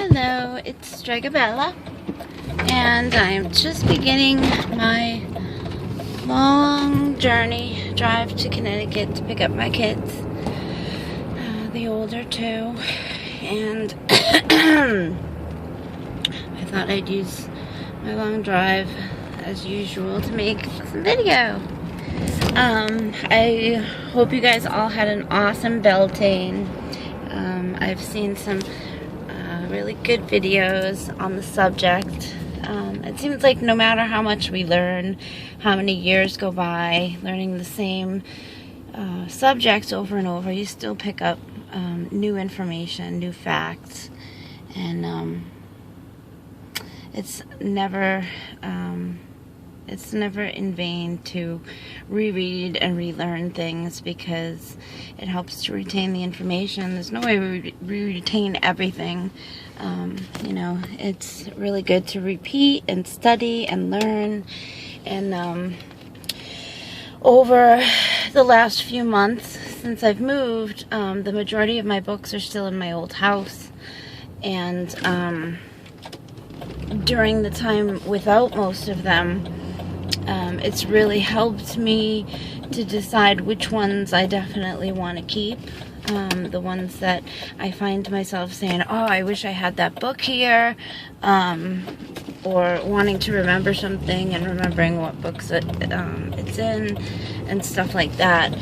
Hello, it's Stragabella, and I'm just beginning my long drive to Connecticut to pick up my kids, the older two, and I thought I'd use my long drive as usual to make some video. I hope you guys all had an awesome Beltane. I've seen some really good videos on the subject. It seems like no matter how much we learn, how many years go by, learning the same subjects over and over, you still pick up new information, new facts, and it's never in vain to reread and relearn things, because it helps to retain the information. There's no way we retain everything. It's really good to repeat and study and learn. And over the last few months since I've moved, the majority of my books are still in my old house. And during the time without most of them, it's really helped me to decide which ones I definitely want to keep. The ones that I find myself saying, oh, I wish I had that book here, or wanting to remember something and remembering what books it's in and stuff like that.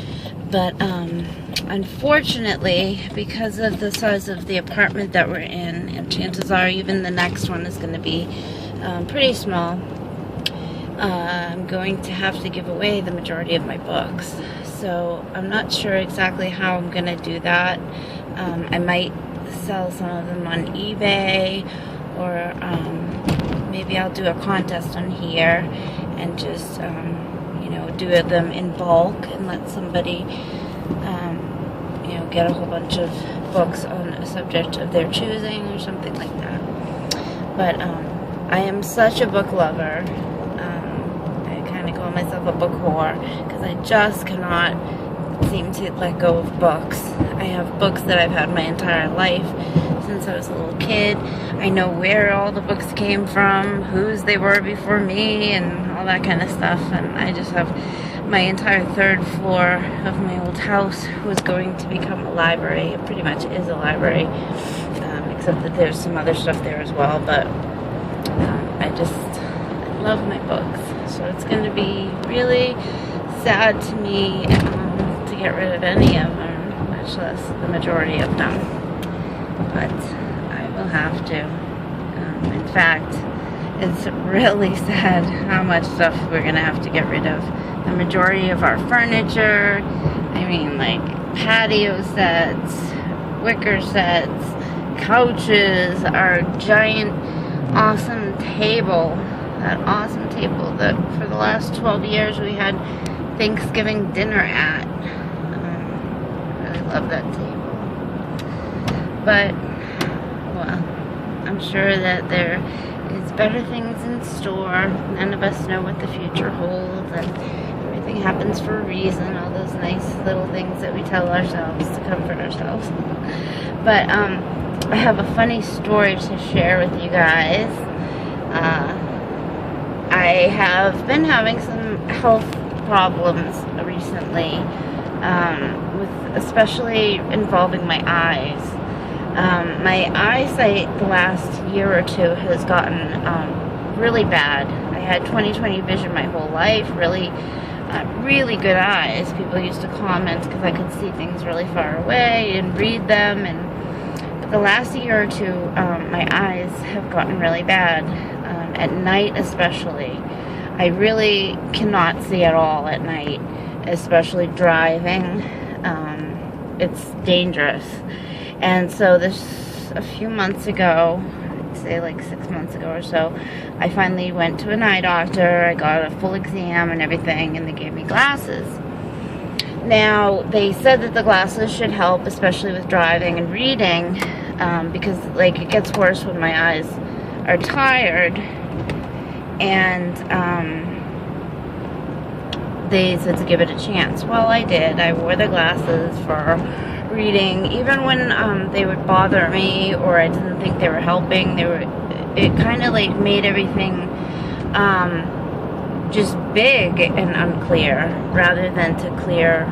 But unfortunately, because of the size of the apartment that we're in, and chances are even the next one is going to be pretty small, I'm going to have to give away the majority of my books. So I'm not sure exactly how I'm going to do that. I might sell some of them on eBay, or maybe I'll do a contest on here and just do them in bulk and let somebody get a whole bunch of books on a subject of their choosing or something like that. But I am such a book lover. I kind of call myself a book whore, because I just cannot seem to let go of books. I have books that I've had my entire life since I was a little kid. I know where all the books came from, whose they were before me, and all that kind of stuff. And I just have my entire third floor of my old house was going to become a library. It pretty much is a library, except that there's some other stuff there as well. But I love my books, so it's going to be really sad to me to get rid of any of them, much less the majority of them. But I will have to. In fact, it's really sad how much stuff we're going to have to get rid of. The majority of our furniture, I mean, like patio sets, wicker sets, couches, our giant awesome table, that awesome table that for the last 12 years we had Thanksgiving dinner at. I really love that table. But, well, I'm sure that there is better things in store. None of us know what the future holds, and everything happens for a reason. All those nice little things that we tell ourselves to comfort ourselves. But I have a funny story to share with you guys. I have been having some health problems recently, especially involving my eyes. My eyesight the last year or two has gotten really bad. I had 20/20 vision my whole life, really good eyes. People used to comment because I could see things really far away and read them. But the last year or two, my eyes have gotten really bad, at night especially. I really cannot see at all at night, especially driving. It's dangerous. And so a few months ago, I'd say like 6 months ago or so, I finally went to an eye doctor. I got a full exam and everything, and they gave me glasses. Now, they said that the glasses should help, especially with driving and reading, because like it gets worse when my eyes are tired. And they said to give it a chance. Well, I did. I wore the glasses for reading, even when they would bother me or I didn't think they were helping. It kind of like made everything just big and unclear, rather than to clear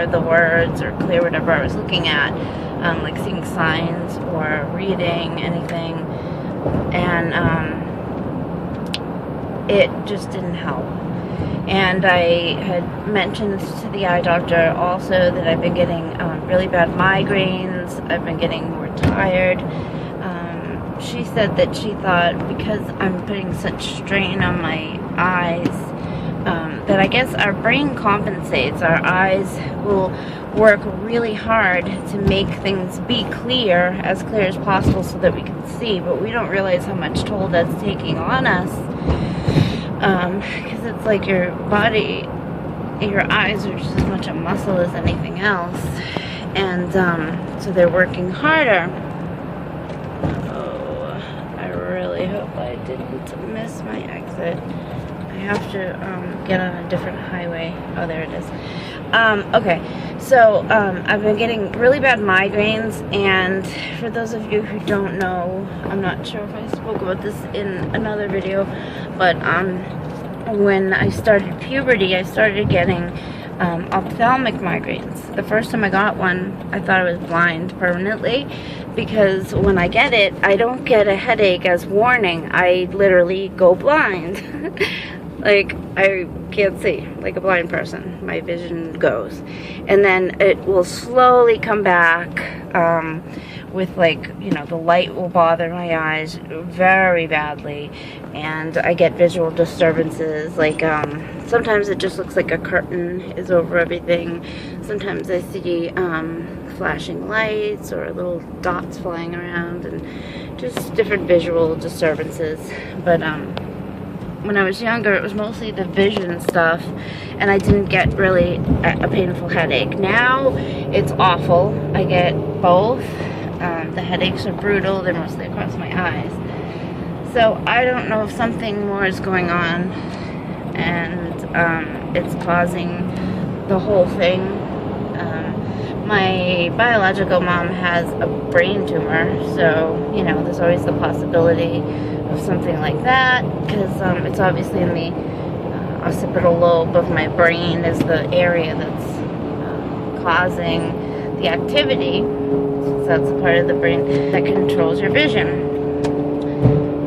the words or clear whatever I was looking at, like seeing signs or reading anything, and it just didn't help. And I had mentioned to the eye doctor also that I've been getting really bad migraines. I've been getting more tired. She said that she thought because I'm putting such strain on my eyes, that I guess our brain compensates. Our eyes will work really hard to make things be as clear as possible so that we can see, but we don't realize how much toll that's taking on us. Because it's like your body, your eyes are just as much a muscle as anything else, and so they're working harder. Oh, I really hope I didn't miss my exit. I have to get on a different highway. Oh, there it is. Okay, so I've been getting really bad migraines, and for those of you who don't know, I'm not sure if I spoke about this in another video, but when I started puberty, I started getting ophthalmic migraines. The first time I got one, I thought I was blind permanently, because when I get it, I don't get a headache as warning. I literally go blind. Like, I can't see, like a blind person. My vision goes. And then it will slowly come back with, like, you know, the light will bother my eyes very badly. And I get visual disturbances. Like, sometimes it just looks like a curtain is over everything. Sometimes I see flashing lights or little dots flying around and just different visual disturbances. But, when I was younger, it was mostly the vision stuff, and I didn't get really a painful headache. Now, it's awful. I get both. The headaches are brutal. They're mostly across my eyes. So, I don't know if something more is going on, and it's causing the whole thing. My biological mom has a brain tumor, so, you know, there's always the possibility of something like that, because it's obviously in the occipital lobe of my brain is the area that's causing the activity. So that's the part of the brain that controls your vision.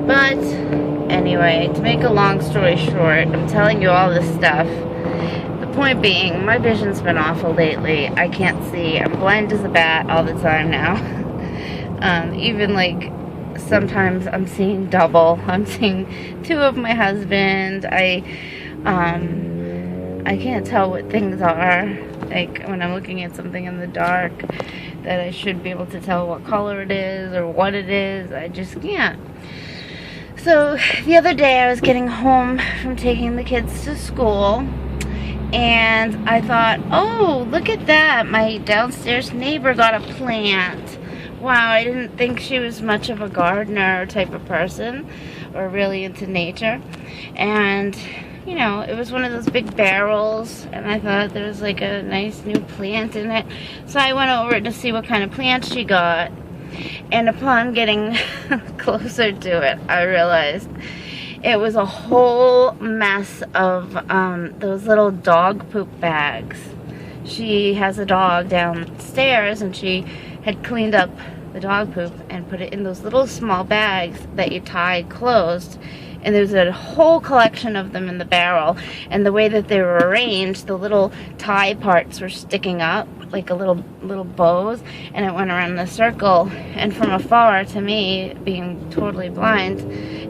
But anyway, to make a long story short, I'm telling you all this stuff. The point being, my vision's been awful lately. I can't see. I'm blind as a bat all the time now. Even like sometimes I'm seeing double. I'm seeing two of my husband. I can't tell what things are. Like when I'm looking at something in the dark that I should be able to tell what color it is or what it is. I just can't. So the other day I was getting home from taking the kids to school, and I thought, oh, look at that. My downstairs neighbor got a plant. Wow, I didn't think she was much of a gardener type of person or really into nature. And, you know, it was one of those big barrels, and I thought there was like a nice new plant in it. So I went over to see what kind of plant she got. And upon getting closer to it, I realized it was a whole mess of those little dog poop bags. She has a dog downstairs, and she had cleaned up the dog poop and put it in those little small bags that you tie closed. And there's a whole collection of them in the barrel. And the way that they were arranged, the little tie parts were sticking up like a little bows, and it went around the circle. And from afar, to me, being totally blind,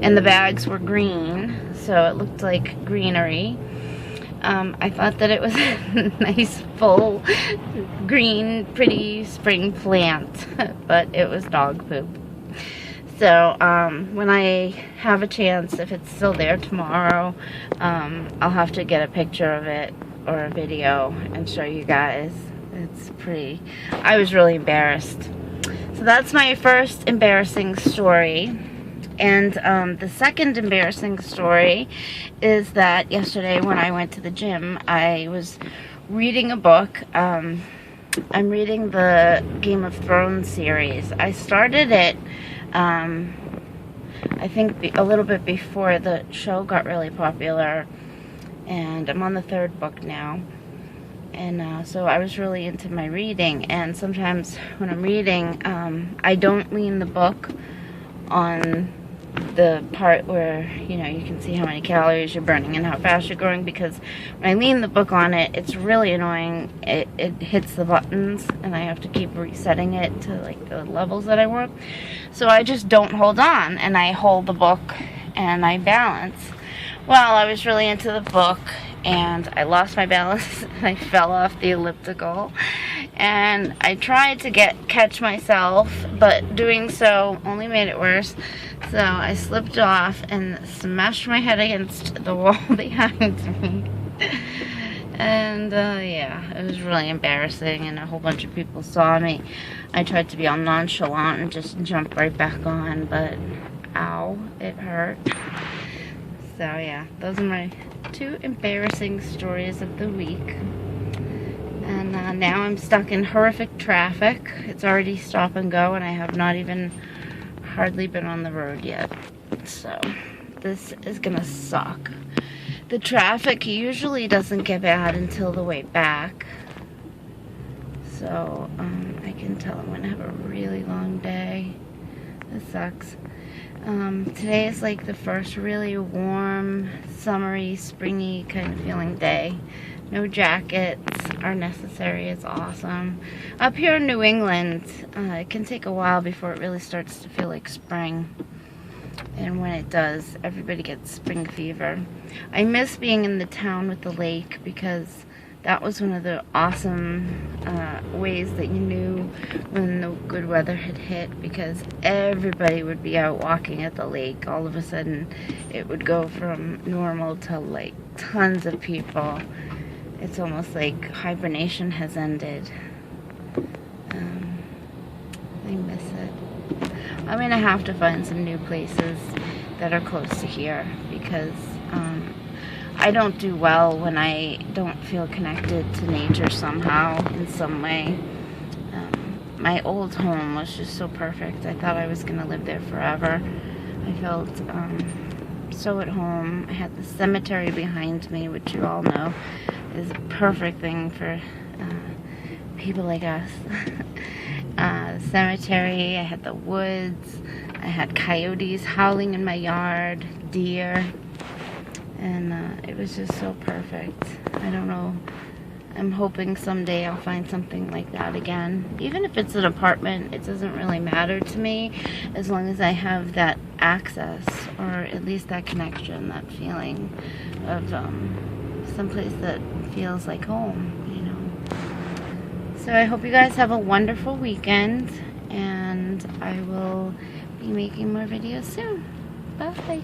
and the bags were green, so it looked like greenery. I thought that it was a nice, full, green, pretty spring plant, but it was dog poop. So, when I have a chance, if it's still there tomorrow, I'll have to get a picture of it or a video and show you guys. It's pretty, I was really embarrassed. So that's my first embarrassing story. And the second embarrassing story is that yesterday when I went to the gym, I was reading a book. I'm reading the Game of Thrones series. I started it, I think a little bit before the show got really popular, and I'm on the 3rd book now. And so I was really into my reading, and sometimes when I'm reading, I don't lean the book on the part where, you know, you can see how many calories you're burning and how fast you're going, because when I lean the book on it, it's really annoying. It hits the buttons, and I have to keep resetting it to like the levels that I want. So I just don't hold on, and I hold the book and I balance. Well, I was really into the book, and I lost my balance and I fell off the elliptical, and I tried to catch myself, but doing so only made it worse. So I slipped off and smashed my head against the wall behind me. And yeah, it was really embarrassing, and a whole bunch of people saw me. I tried to be all nonchalant and just jump right back on, but ow, it hurt. So yeah, those are my 2 embarrassing stories of the week. And now I'm stuck in horrific traffic. It's already stop and go, and I have not even hardly been on the road yet. So this is gonna suck. The traffic usually doesn't get bad until the way back. So I can tell I'm gonna have a really long day. This sucks. Today is like the first really warm, summery, springy kind of feeling day. No jackets are necessary. It's awesome. Up here in New England, it can take a while before it really starts to feel like spring. And when it does, everybody gets spring fever. I miss being in the town with the lake, because that was one of the awesome ways that you knew when the good weather had hit, because everybody would be out walking at the lake. All of a sudden, it would go from normal to like tons of people. It's almost like hibernation has ended. I miss it. I'm gonna have to find some new places that are close to here, because I don't do well when I don't feel connected to nature somehow, in some way. My old home was just so perfect. I thought I was gonna live there forever. I felt so at home. I had the cemetery behind me, which you all know is a perfect thing for people like us. Cemetery, I had the woods, I had coyotes howling in my yard, deer, and it was just so perfect. I don't know, I'm hoping someday I'll find something like that again. Even if it's an apartment, it doesn't really matter to me, as long as I have that access, or at least that connection, that feeling of someplace that feels like home, you know. So I hope you guys have a wonderful weekend, and I will be making more videos soon. Bye.